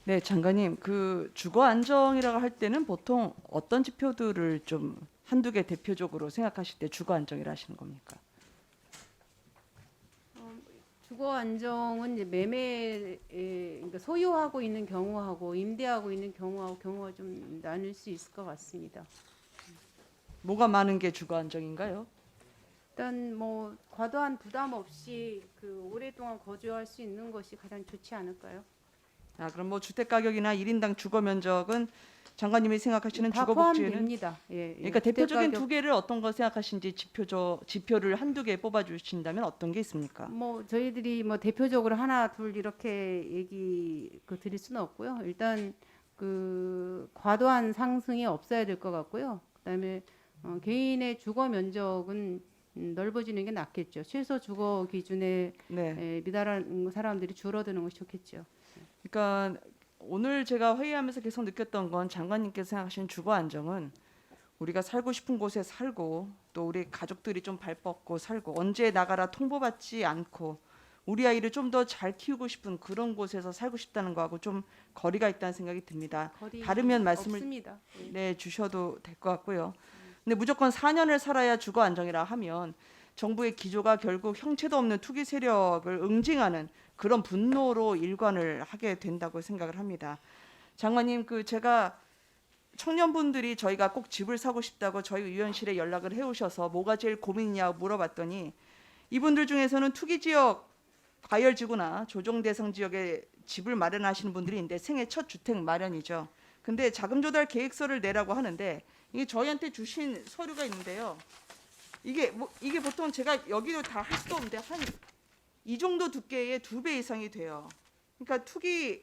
네, 장관님, 그 주거 안정이라고 할 때는 보통 어떤 지표들을 좀 한두 개 대표적으로 생각하실 때 주거 안정이라 하시는 겁니까? 주거 안정은 이제 그러니까 소유하고 있는 경우하고 임대하고 있는 경우하고 경우가 좀 나눌 수 있을 것 같습니다. 뭐가 많은 게 주거 안정인가요? 일단 뭐 과도한 부담 없이 그 오랫동안 거주할 수 있는 것이 가장 좋지 않을까요? 아, 그럼 뭐 주택 가격이나 1인당 주거 면적은 장관님이 생각하시는 다 주거 복지에는 포함됩니다. 예, 예. 그러니까 주택 대표적인 가격 두 개를 어떤 거 생각하시는지 지표를 한두 개 뽑아 주신다면 어떤 게 있습니까? 뭐 저희들이 뭐 대표적으로 하나 둘 이렇게 얘기 드릴 수는 없고요. 일단 그 과도한 상승이 없어야 될 것 같고요. 그다음에 개인의 주거 면적은 넓어지는 게 낫겠죠. 최소 주거 기준에 네. 미달한 사람들이 줄어드는 것이 좋겠죠. 그러니까 오늘 제가 회의하면서 계속 느꼈던 건 장관님께서 생각하시는 주거 안정은 우리가 살고 싶은 곳에 살고 또 우리 가족들이 좀 발 뻗고 살고 언제 나가라 통보받지 않고 우리 아이를 좀 더 잘 키우고 싶은 그런 곳에서 살고 싶다는 거하고 좀 거리가 있다는 생각이 듭니다. 거리 다르면 말씀을 없습니다. 예. 네, 주셔도 될 것 같고요. 근데 무조건 4년을 살아야 주거 안정이라 하면 정부의 기조가 결국 형체도 없는 투기 세력을 응징하는 그런 분노로 일관을 하게 된다고 생각을 합니다. 장관님, 그 제가 청년분들이 저희가 꼭 집을 사고 싶다고 저희 의원실에 연락을 해오셔서 뭐가 제일 고민이냐고 물어봤더니 이분들 중에서는 투기 지역 과열지구나 조정 대상 지역에 집을 마련하시는 분들이 있는데 생애 첫 주택 마련이죠. 근데 자금 조달 계획서를 내라고 하는데 이게 저희한테 주신 서류가 있는데요. 이게 보통 제가 여기도 다 할 수도 없는데 한 이 정도 두께의 2배 이상이 돼요. 그러니까 투기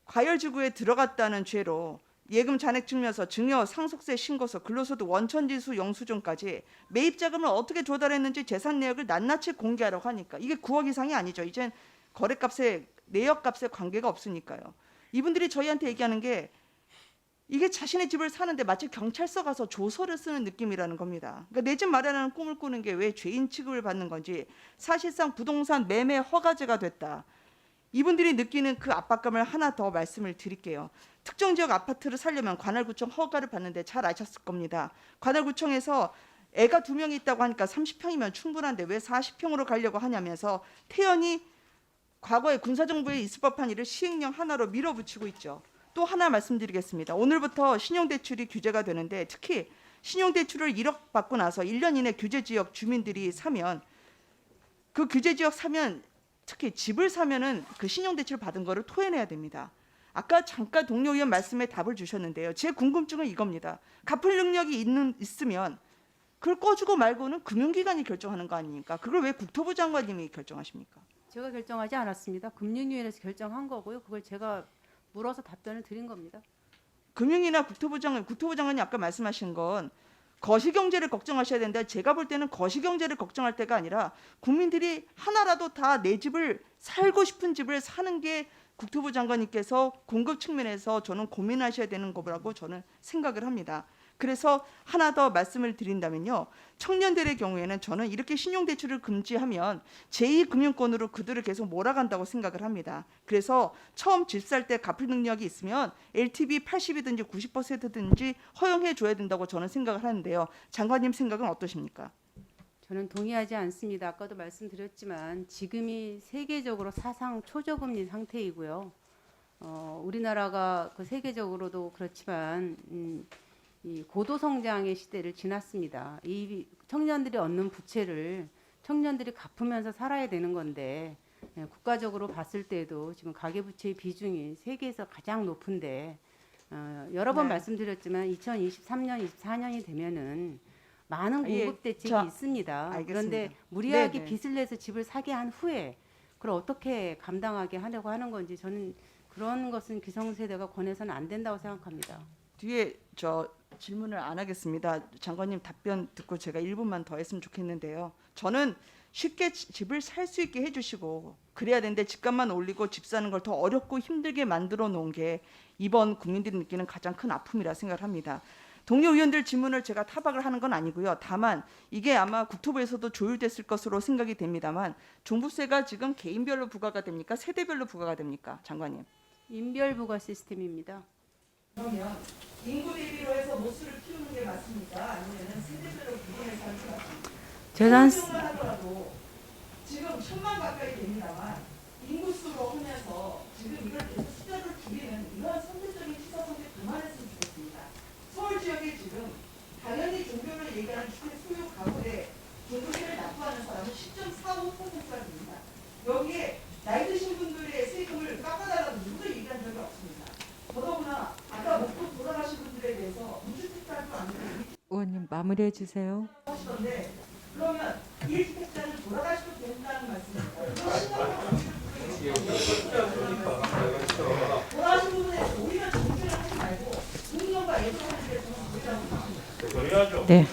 과열지구에 들어갔다는 죄로 예금 잔액 증명서, 증여, 상속세 신고서, 근로소득 원천지수 영수증까지 매입 자금을 어떻게 조달했는지 재산 내역을 낱낱이 공개하라고 하니까 이게 9억 이상이 아니죠. 이젠 거래값에 내역값에 관계가 없으니까요. 이분들이 저희한테 얘기하는 게 이게 자신의 집을 사는데 마치 경찰서 가서 조서를 쓰는 느낌이라는 겁니다. 그러니까 내 집 마련하는 꿈을 꾸는 게 왜 죄인 취급을 받는 건지 사실상 부동산 매매 허가제가 됐다. 이분들이 느끼는 그 압박감을 하나 더 말씀을 드릴게요. 특정 지역 아파트를 살려면 관할구청 허가를 받는데 잘 아셨을 겁니다. 관할구청에서 애가 2명이 있다고 하니까 30평이면 충분한데 왜 40평으로 가려고 하냐면서 태연히 과거에 군사정부에 있을 법한 일을 시행령 하나로 밀어붙이고 있죠. 또 하나 말씀드리겠습니다. 오늘부터 신용대출이 규제가 되는데 특히 신용대출을 1억 받고 나서 1년 이내 규제지역 주민들이 사면 그 규제지역 사면 특히 집을 사면은 그 신용대출 받은 거를 토해내야 됩니다. 아까 잠깐 동료 의원 말씀에 답을 주셨는데요. 제 궁금증은 이겁니다. 갚을 능력이 있으면 그걸 꺼주고 말고는 금융기관이 결정하는 거 아닙니까? 그걸 왜 국토부 장관님이 결정하십니까? 제가 결정하지 않았습니다. 금융위원회에서 결정한 거고요. 그걸 제가 물어서 답변을 드린 겁니다. 금융이나 국토부 장관이 아까 말씀하신 건 거시경제를 걱정하셔야 되는데 제가 볼 때는 거시경제를 걱정할 때가 아니라 국민들이 하나라도 다 내 집을 살고 싶은 집을 사는 게 국토부 장관님께서 공급 측면에서 저는 고민하셔야 되는 거라고 저는 생각을 합니다. 그래서 하나 더 말씀을 드린다면요. 청년들의 경우에는 저는 이렇게 신용대출을 금지하면 제2금융권으로 그들을 계속 몰아간다고 생각을 합니다. 그래서 처음 집 살 때 갚을 능력이 있으면 LTV 80이든지 90%든지 허용해 줘야 된다고 저는 생각을 하는데요. 장관님 생각은 어떠십니까? 저는 동의하지 않습니다. 아까도 말씀드렸지만 지금이 세계적으로 사상 초저금리 상태이고요. 우리나라가 그 세계적으로도 그렇지만 이 고도 성장의 시대를 지났습니다. 이 청년들이 얻는 부채를 청년들이 갚으면서 살아야 되는 건데 국가적으로 봤을 때도 지금 가계부채의 비중이 세계에서 가장 높은데 여러 번 네. 말씀드렸지만 2023년, 24년이 되면은 많은 예, 공급 대책이 자, 있습니다. 알겠습니다. 그런데 무리하게 네네. 빚을 내서 집을 사게 한 후에 그걸 어떻게 감당하게 하려고 하는 건지 저는 그런 것은 기성세대가 권해서는 안 된다고 생각합니다. 뒤에 저 질문을 안 하겠습니다. 장관님 답변 듣고 제가 1분만 더 했으면 좋겠는데요. 저는 쉽게 집을 살 수 있게 해주시고 그래야 되는데 집값만 올리고 집 사는 걸 더 어렵고 힘들게 만들어 놓은 게 이번 국민들이 느끼는 가장 큰 아픔이라 생각을 합니다. 동료 의원들 질문을 제가 타박을 하는 건 아니고요. 다만 이게 아마 국토부에서도 조율됐을 것으로 생각이 됩니다만 종부세가 지금 개인별로 부과가 됩니까? 세대별로 부과가 됩니까? 장관님. 인별 부과 시스템입니다. 그러면 인구 대비로 해서 모수를 키우는 게 맞습니까? 아니면 세대별로 구분해서 하는 게 맞습니까? 재산 서울시만 하더라도 지금 1,000만 가까이 됩니다만 인구수로 하면서 지금 이걸 계속 숫자를 줄이는 이런 선제적인 시사 선택 그만했으면 좋겠습니다. 서울 지역에 지금 당연히 종교를 얘기하는 주택 소유 가구에 종교세를 납부하는 사람은 10.45%가 됩니다. 여기에 나이 드신 분들의 세금을 깎아달라고 누구도 얘기한 적이 없습니다. 더더구나 아까 먹고 돌아가신 분들에 대해서 무주택자도 아니고 의원님 마무리해 주세요. 하시던데 그러면 1주택자는 돌아가셔도 된다는 말씀입니다. 이거 심각한 돌아가신 분에 오히려 정치를 하지 말고 국민과 예술하는 게 저는 우리라고 생각합니다. 네.